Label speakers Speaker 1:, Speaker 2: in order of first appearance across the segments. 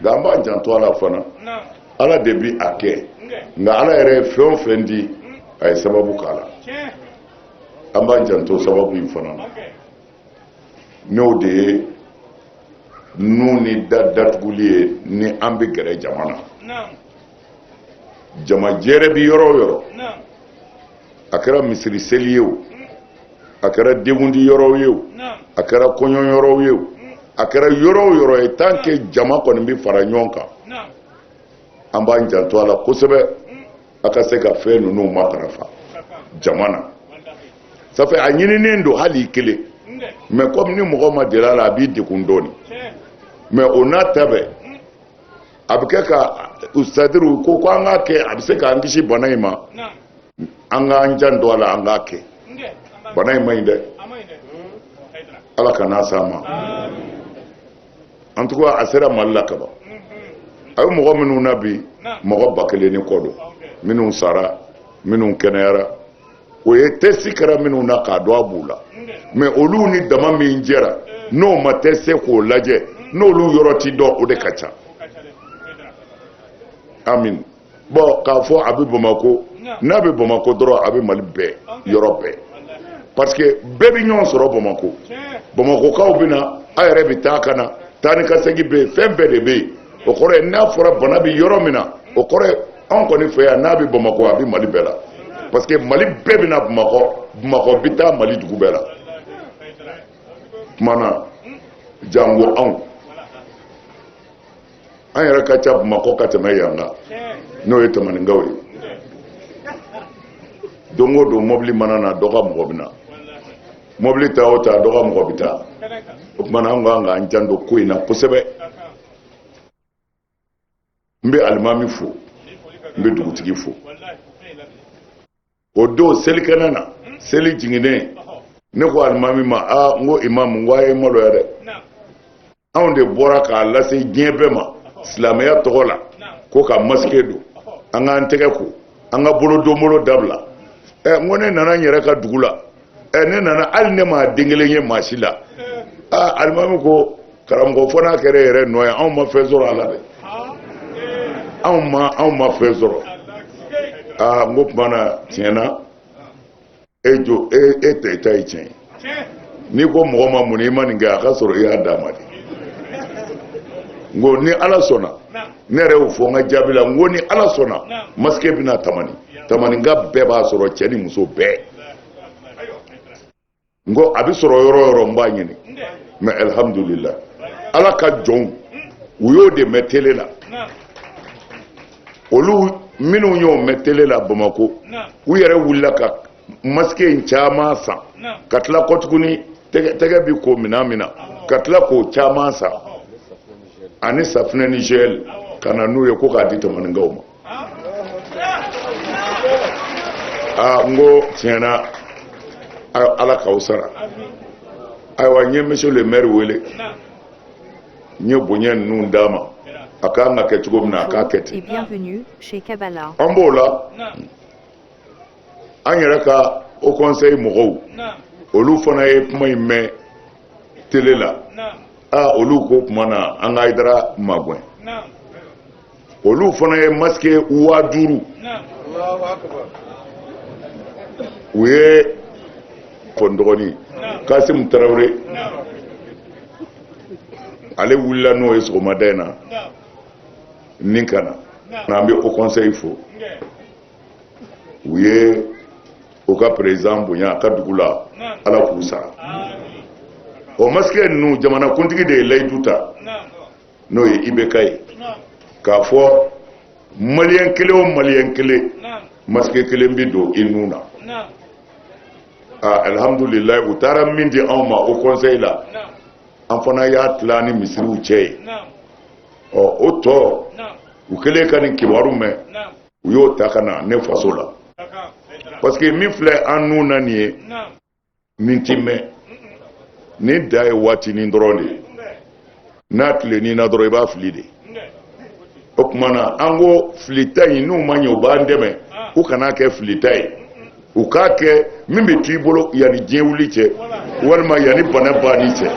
Speaker 1: nka an b'an janto a la fana ala de bi a kɛ nka ala yɛrɛ ye fɛn o fɛn di a ye sababu k'a la an b'an janto sababu in fana na n'o de ye nu ni datuguli ye ni an bɛ gɛrɛ jama na jama jɛrɛ bi yɔrɔ o yɔrɔ a kɛra misiri seli ye o a kɛra denkundi yɔrɔw ye o a kɛra kɔɲɔ yɔrɔw ye o a kɛra yɔrɔ o yɔrɔ ye tant que jama kɔni bɛ fara ɲɔgɔn kan an b'an janto a la kosɛbɛ a ka se ka fɛn ninnu matarafa jama na ça fait a ɲininen don hali i kelen mais comme ni mɔgɔ ma deli a la a b'i degun dɔɔni mais o n'a ta bɛɛ a bɛ kɛ ka c'est-à-dire ko an k'a kɛ a bɛ se k'an kisi bana in ma an k'an janto a la an k'a kɛ bana in man ɲi dɛ ala ka n'a s'a ma en tout cas a sera Mali la kaban a ye mɔgɔ minnu na bi mɔgɔ 1000 ni kɔ don minnu sara minnu kɛnɛyara o ye test kɛra minnu na k'a dɔn a b'u la mais olu ni dama min jɛra n'o ma test k'o lajɛ n'olu yɔrɔ ti dɔn o de ka ca amin bon k'a fɔ a bɛ Bamako n'a bɛ Bamako dɔrɔn a bɛ Mali bɛɛ yɔrɔ bɛɛ parce que bɛɛ bɛ ɲɔgɔn sɔrɔ Bamako Bamakokaw bɛ na a yɛrɛ bɛ taa ka na taa ni ka segin bɛ yen fɛn bɛɛ de bɛ yen o kɔrɔ ye n'a fɔra bana bɛ yɔrɔ min na o kɔrɔ ye anw kɔni fɛ yan n'a bɛ Bamako a bɛ Mali bɛɛ la parce que Mali bɛɛ bɛ na Bamako bɛ taa Mali dugu bɛɛ la kumana jango anw an yɛrɛ ka ca Bamako ka tɛmɛ yan kan n'o ye Tamaninkaw ye don o don mobili mana na dɔ ka mɔgɔ bɛ na mobili ta o ta dɔ ka mɔgɔ bɛ taa o kumana an kan k'an janto ko in na kosɛbɛ n bɛ alimami fo n bɛ dugutigi fo o don selikɛnɛ na seli jiginnen ne ko alimami ma n ko imamu n ko a ye maloya dɛ anw de bɔra k'a lase diɲɛ bɛɛ ma silamɛya tɔgɔ la ko ka masike don an k'an tɛgɛ ko an ka bolodonbolo dabila n ko ne nana n yɛrɛ ka dugu la ne nana hali ne ma den kelen ye maa si la alimami ko karamɔgɔ fɔ n'a kɛra yɛrɛ nɔ ye anw ma fɛn sɔrɔ a la dɛ anw ma fɛn sɔrɔ n ko tuma na tiɲɛna e tɛ i ta ye tiɲɛ ye n'i ko mɔgɔ ma mun i ma nin kɛ a ka sɔrɔ i y'a d'a ma de n ko ni ala sɔnna ne yɛrɛ y'o fɔ n ka jaabi la n ko ni ala sɔnna masike bɛna Tamaninka bɛɛ b'a sɔrɔ cɛ ni muso bɛɛ n ko a bɛ sɔrɔ yɔrɔ o yɔrɔ n b'a ɲini mais alhamdulillah ala ka jɔnw u y'o de mɛn télé la olu minnu y'o mɛn télé la Bamako u yɛrɛ wulila ka masike in caman san ka tila kɔ tuguni tɛgɛ bi ko minɛn min na ka tila k'o caman san ani safinɛ ni gel ka na n'u ye ko k'a di Tamaninkaw ma n ko tiɲɛna ala k'aw sara ayiwa n ye monsieur le maire wele n ye bonya ninnu d'a ma a k'an ka kɛ cogo min na a k'a kɛ ten an b'o la an yɛrɛ ka au conseil mɔgɔw olu fana ye kuma in mɛn télé la olu ko tuma na an ka Hayidara magɛn olu fana ye masque 5000 u ye kɔndɔgɔni Kasimu Tarawele ale wulila n'o ye sɔgɔmada in na nin ka na n'an bɛ au conseil fo u ye o ka président bonya a ka dugu la ala k'u sara o masque ninnu jamanakuntigi de ye layidu ta n'o ye IBK ye k'a fɔ maliyɛn kelen o maliyɛn kelen masque kelen bɛ don i nun na alhamdulillah u taara min di anw ma au conseil la an fana y'a tila ni misiriw cɛ ye o tɔ u kɛlen ka nin kibaru mɛn u y'o ta ka na ne faso la parce que min filɛ an nun na nin ye nin ti mɛn ni da ye waatinin dɔrɔn de ye n'a tilenni na dɔrɔn i b'a fili de o tuma na an ko filita in n'u ma ɲɛ u b'an dɛmɛ u kana kɛ filita ye u k'a kɛ min bɛ t'i bolo yanni diɲɛ wuli cɛ walima yanni bana banni cɛ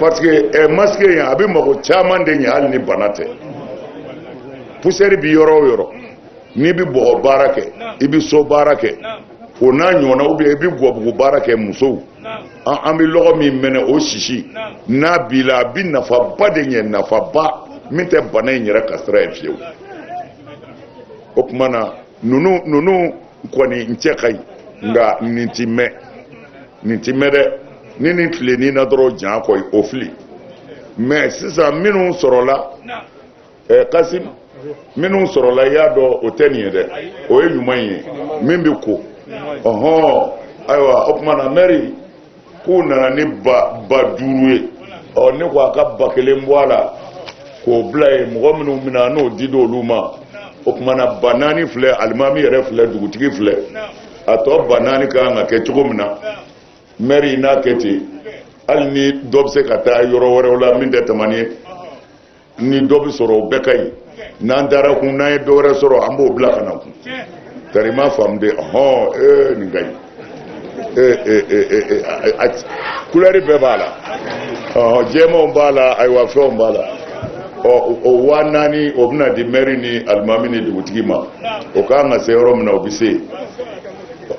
Speaker 1: parce que masque ya abi mako chaman de nya hal ni banate poussière bi yoro ni bi bo barake ibi so barake o na nyona ou bien ibi gobu barake muso an bi logo mi mene o shishi na bila bi nafa ba de nya nafa ba min te banay nyira kasra e fiu o kuma na nunu koni nche kai nga nintime de ni tile ni na doro jan ko ofli mais sisan minnu sorola Kasim minnu sorola ya do o teniye de o ye ɲuman ye min bi ko ayiwa o kuma na mairie k'u nana ni ba duuru ye ne ko a ka ba kelen bɔ a la k'o bila ye mɔgɔ minnu mina n'o di olu ma o kuma na ba naani filɛ alimami yɛrɛ filɛ dugutigi filɛ a tɔ ba naani ka kan ka kɛ cogo min na mairie n'a kɛ ten hali ni dɔ bɛ se ka taa yɔrɔ wɛrɛw la min tɛ tamani ye ni dɔ bɛ sɔrɔ o bɛɛ ka ɲi n'an taara kun n'an ye dɔ wɛrɛ sɔrɔ an b'o bila ka na kun tari ma faamu de nin ka ɲi couleur bɛɛ b'a la jɛmanw b'a la ayiwa fɛnw b'a la o 4,000 o bɛna di mairie ni alimami ni dugutigi ma o kan ka se yɔrɔ min na o bɛ se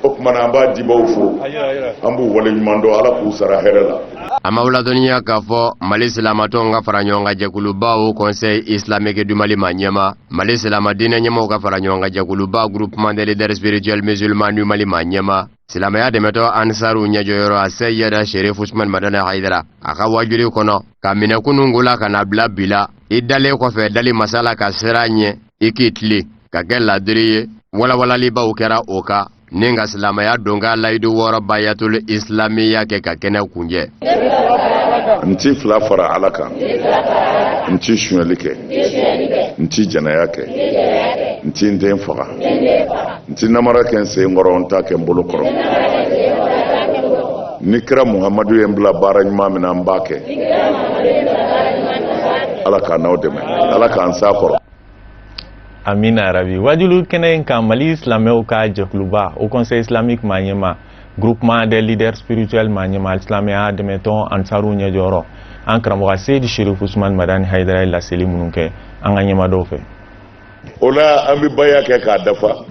Speaker 1: o kuma na an b'a dibaw fo an b'u wale ɲuman dɔn ala k'u sara hɛrɛ la.
Speaker 2: A ma wuladɔnniya k'a fɔ Mali silamatɔnw ka fara ɲɔgɔn kan jɛkuluba au conseil islamique du Mali ma ɲɛma Mali silamadinɛ ɲɛmaw ka fara ɲɔgɔn kan jɛkuluba groupement des leaders spirituels musulmans du Mali ma ɲɛma silamɛya dɛmɛtɔ Ansaru ɲɛjɔyɔrɔ a Seyida Sherif Usman Madana Haidara a ka wajuli kɔnɔ ka minɛ kunungo la ka na bila bi la i dalen kɔfɛ dali masala ka sira ɲɛ i k'i tile ka kɛ ladiri ye walawalalibaw kɛra o kan ni ka silamɛya don ka layidu wɔɔrɔ bayatul islamiya kɛ ka kɛnɛ kunjɛ.
Speaker 1: N ti fila fara ala kan n ti suɲɛli kɛ n ti jɛnɛya kɛ n ti n den faga n ti namara kɛ n sen kɔrɔ n ta kɛ n bolo kɔrɔ ni kira Muhamadu ye n bila baara ɲuman min na n b'a kɛ ala k'a n'aw dɛmɛ ala k'an s'a kɔrɔ.
Speaker 3: Amina Rabi wajulu kene kan Mali silamɛw ka jɛkuluba au conseil islamique ma ɲɛma groupement des leaders spirituels ma ɲɛma silamɛya dɛmɛtɔn Ansaru ɲɛjɔyɔrɔ an karamɔgɔ Seydi Sherif Usman Madani Haidara ye laseli minnu kɛ an ka ɲɛmadɔw fɛ.
Speaker 1: O la an bɛ baya kɛ k'a dafa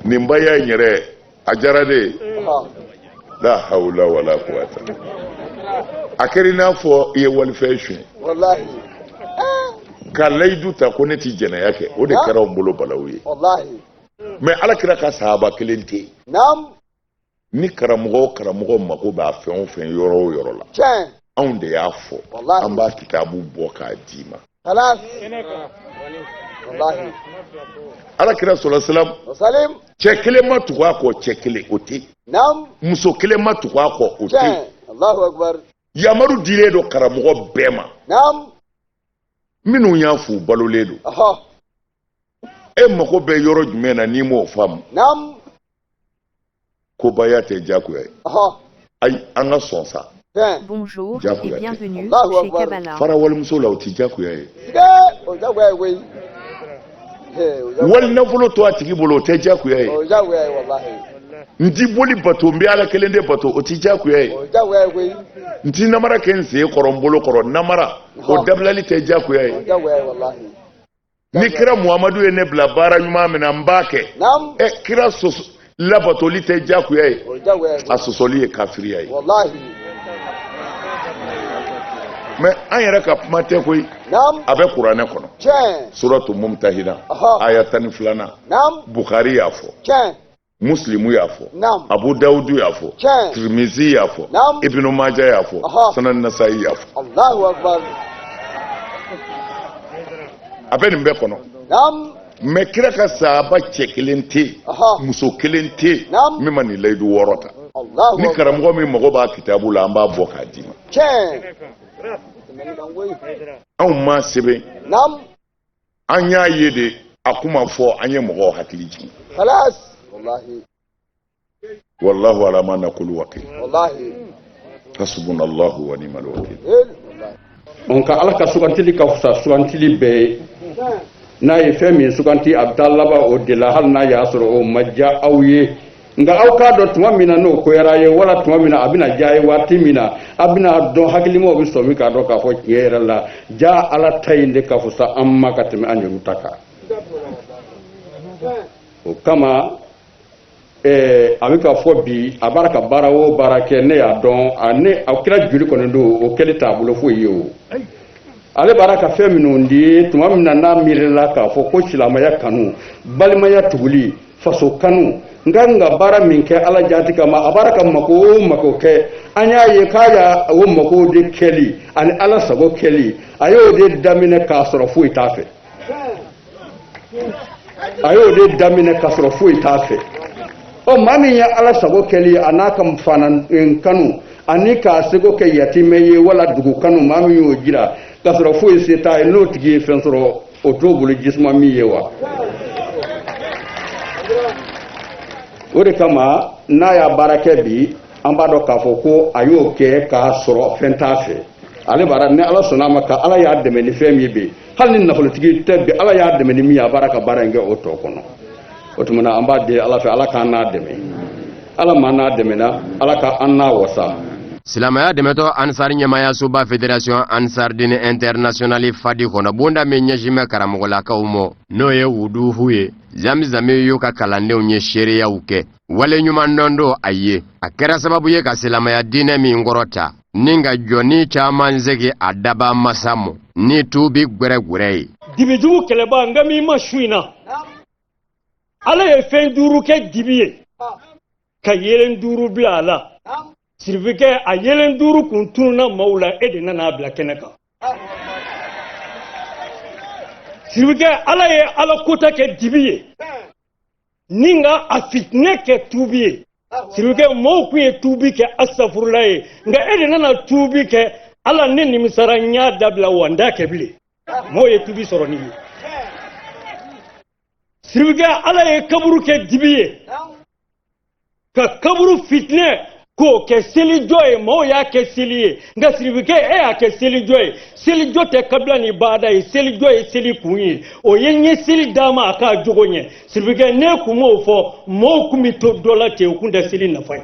Speaker 1: nin baya in yɛrɛ a diyara ne ye la hawla wala quwwata a kɛra i n'a fɔ i ye walifɛn suɲɛ ka layidu ta ko ne ti jɛnɛya kɛ o de kɛra n bolo balawu ye mais alakira ka sahaba kelen tɛ yen ni karamɔgɔ mako b'a fɛn o fɛn yɔrɔ o yɔrɔ la anw de y'a fɔ an b'a kitabu bɔ k'a d'i ma alakira sɔlɔ salam cɛ kelen ma tugu a kɔ cɛ kelen o tɛ muso kelen ma tugu a kɔ o tɛ yamaru dilen don karamɔgɔ bɛɛ ma minnu y'a f'u balolen don e mago bɛ yɔrɔ jumɛn na n'i m'o faamu kobaya tɛ jagoya ye ayi an ka sɔn sa
Speaker 4: Bonjour et bienvenue chez Kabbalah.
Speaker 1: fara walimuso la o tɛ jagoya ye wali nafolo to a tigi bolo o tɛ jagoya ye n ti boli bato n bɛ ala kelen de bato o tɛ jagoya ye n ti namara kɛ n sen kɔrɔ n bolo kɔrɔ namara o dabilali tɛ jagoya ye ni kira Muhamadu ye ne bila baara ɲuman min na n b'a kɛ kira labatoli tɛ jagoya ye a sɔsɔli ye kafiriya ye mais an yɛrɛ ka kuma tɛ koyi a bɛ kuranɛ kɔnɔ suratu mumtahina aya 12 Bukhari y'a fɔ Muslimu y'a fɔ Abu Dawudu y'a fɔ Tirmizi y'a fɔ Ibn Majah y'a fɔ Sunan Nasa'i y'a fɔ a bɛ nin bɛɛ kɔnɔ mais kira ka sahaba cɛ kelen tɛ muso kelen tɛ min ma nin layidu wɔɔrɔ ta ni karamɔgɔ min mago b'a kitabu la an b'a bɔ k'a d'i ma anw ma sɛbɛn an y'a ye de a kuma fɔ an ye mɔgɔw hakili jigin wallahu ala ma naqulu wakil hasbunallahu wa ni'mal wakil
Speaker 5: nka ala ka sugantili ka fusa sugantili bɛɛ ye n'a ye fɛn min suganti a bɛ taa laban o de la hali n'a y'a sɔrɔ o ma diya aw ye nga aw ka do tuma mina no ko yara ye wala tuma mina abina jaay wati mina abina do hakilimo bi so mi ka do ka fo yera la ja ala tayinde ka fo sa amma ka teme anyu taka o kama abika fo bi abaraka barawo barake ne ya don ane akira juli kono do o kele tabulo fo yewo ale baraka fe minundi tuma mina na mirela ka fo ko silamaya kanu balimaya tuguli faso kanu nganga bara min ke ala jati kama abaraka mako ke anya ye kaya wo mako de keli ani ala sago keli ayo de damine ka soro fu itafe ayo de damine ka soro fu itafe o mami ya ala sago keli anaka mfana kanu anika sego ke yatime ye wala dugu kanu mami yo jira ka soro fu iseta e no tigi fen soro otobulu jisma mi yewa o de kama n'a y'a baara kɛ bi an b'a dɔn k'a fɔ ko a y'o kɛ k'a sɔrɔ fɛn t'a fɛ ale baara ni ala sɔnna a ma ka ala y'a dɛmɛ ni fɛn min bɛ hali ni nafolotigi tɛ bi ala y'a dɛmɛ ni min ye a baara ka baara in kɛ o tɔ kɔnɔ o tuma na an b'a deli ala fɛ ala k'an n'a dɛmɛ ala ma n'a dɛmɛna ala ka an n'a wasa.
Speaker 2: silamaya dɛmɛtɔ ansar ɲɛmaya soba fédération ansar dini internationali fadi kɔnɔ bonda min ɲɛsinbɛ karamɔgɔlakaw mɔ n'o ye wuduhu ye zamzami y'u ka kalandenw ye seereyaw kɛ wale ɲuman dɔn do a ye a kɛra sababu ye ka silamaya diinɛ min kɔrɔta ni ka jɔni caman segi a daba masa mɔ ni tubi gwɛrɛgwɛrɛ ye
Speaker 6: dibijugu kɛlɛba n ka min ma su in na ala ye fɛn 5 kɛ dibi ye ka yelen 5 bila a la sirifike a yelen 5 kun tununa maaw la e de nana bila kɛnɛ kan sirifike ala ye ala kota kɛ dibi ye ni nga a fitne kɛ tubi ye sirifike maaw kun ye tubi kɛ asafurula ye nga e de nana tubi kɛ ala ne nimisara n y'a dabila wa n t'a kɛ bilen maaw ye tubi sɔrɔ ni ye sirifike ala ye kaburu kɛ dibi ye ka kaburu fitne ko kɛ selijɔ ye maaw y'a kɛ seli ye nka sirifike e y'a kɛ selijɔ ye selijɔ tɛ kabila ni baada ye selijɔ ye seli kun ye o ye n ye seli d'a ma a k'a jogo ɲɛ sirifike ne kun m'o fɔ maaw kun bɛ to dɔ la ten u kun tɛ seli nafa ye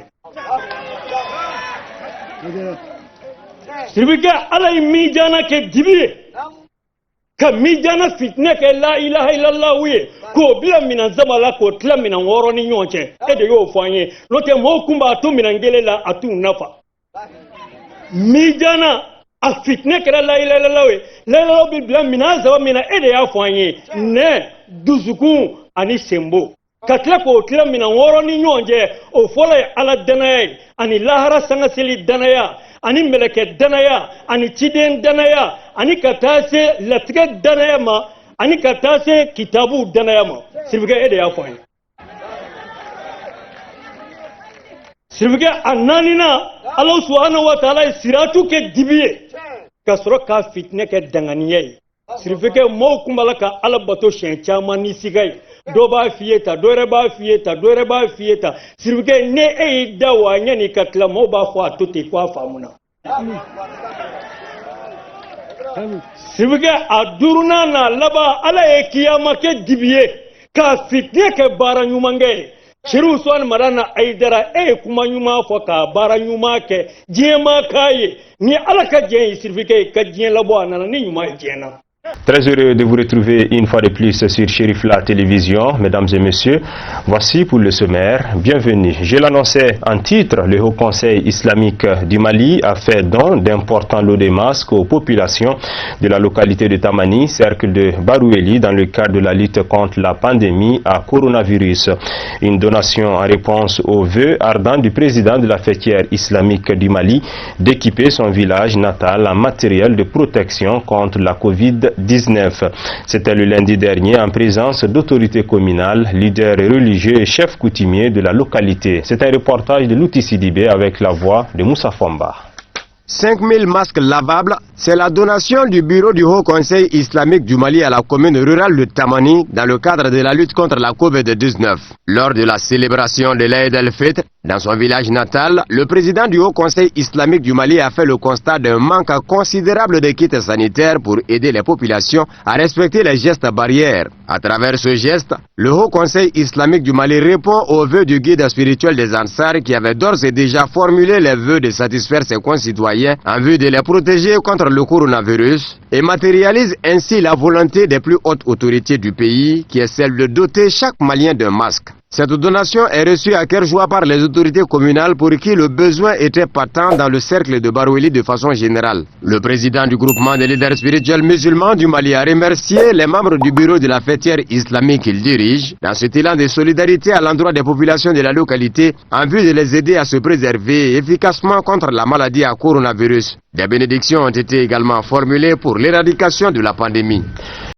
Speaker 6: sirifike ala ye miijana kɛ dibi ye ka miijana fitinɛ kɛ la ilaha illallahu ye k'o bila minan zaba la k'o tila minan 6 ni ɲɔgɔn cɛ e de y'o fɔ an ye n'o tɛ maaw kun b'a to minan 1 la a t'u nafa miijana a fitinɛ kɛra la ilaha illallahu ye la ilaha bɛ bila minan zaba min na e de y'a fɔ an ye nɛ dusukun ani senbo ka tila k'o tila minan 6 ni ɲɔgɔn cɛ o fɔlɔ ye ala danaya ye ani lahara sangaseli danaya ani mɛlɛkɛ danaya ani ciden danaya ani ka taa se latigɛ danaya ma ani ka taa se kitabu danaya ma sirifike e de y'a fɔ an ye sirifike a 4nan ala subhanahu wa taala ye siratu kɛ dibi ye ka sɔrɔ ka fitinɛ kɛ danganiya ye sirifike maaw kun b'a la ka ala bato siɲɛ caman ni siga ye dɔ b'a f'i ye ta dɔ wɛrɛ b'a f'i ye ta dɔ wɛrɛ b'a f'i ye ta sirifike ne e y'i da wa ɲani ka tila maaw b'a fɔ a to ten ko a faamuna sirifike a 5nan n'a laban ala ye kiyama kɛ dibi ye ka fitinɛ kɛ baara ɲuman kɛ ye Sheriff Usman Madana Aidara e kuma ɲuman fɔ ka baara ɲuman kɛ diɲɛ ma k'a ye ni ala ka diɲɛ ye sirifike ka diɲɛ labɔ a nana ni ɲuman ye diɲɛ na.
Speaker 7: Très heureux de vous retrouver une fois de plus sur Cherif La Télévision. Mesdames et messieurs, voici pour le sommaire. Bienvenue. Je l'annonçais en titre, le Haut Conseil islamique du Mali a fait don d'importants lots de masques aux populations de la localité de Tamani, cercle de Baroueli, dans le cadre de la lutte contre la pandémie à coronavirus. Une donation en réponse aux vœux ardents du président de la fêtière islamique du Mali d'équiper son village natal en matériel de protection contre la COVID-19. C'était le lundi dernier en présence d'autorités communales, leaders religieux et chefs coutumiers de la localité. C'est un reportage de Louti Sidibé avec la voix de Moussa Fomba.
Speaker 2: 5000 masques lavables, c'est la donation du bureau du Haut Conseil islamique du Mali à la commune rurale de Tamani dans le cadre de la lutte contre la Covid-19. Lors de la célébration de l'Aïd el-Fitr, dans son village natal, le président du Haut Conseil islamique du Mali a fait le constat d'un manque considérable de kits sanitaires pour aider les populations à respecter les gestes barrières. À travers ce geste, le Haut Conseil islamique du Mali répond aux vœux du guide spirituel des Ansar qui avait d'ores et déjà formulé les vœux de satisfaire ses concitoyens en vue de les protéger contre le coronavirus et matérialise ainsi la volonté des plus hautes autorités du pays qui est celle de doter chaque Malien d'un masque. Cette donation est reçue à cœur joie par les autorités communales pour qui le besoin était patent dans le cercle de Baroueli de façon générale. Le président du groupement des leaders spirituels musulmans du Mali a remercié les membres du bureau de la fêtière islamique qu'il dirige dans cet élan de solidarité à l'endroit des populations de la localité en vue de les aider à se préserver efficacement contre la maladie à coronavirus. Des bénédictions ont été également formulées pour l'éradication de la pandémie.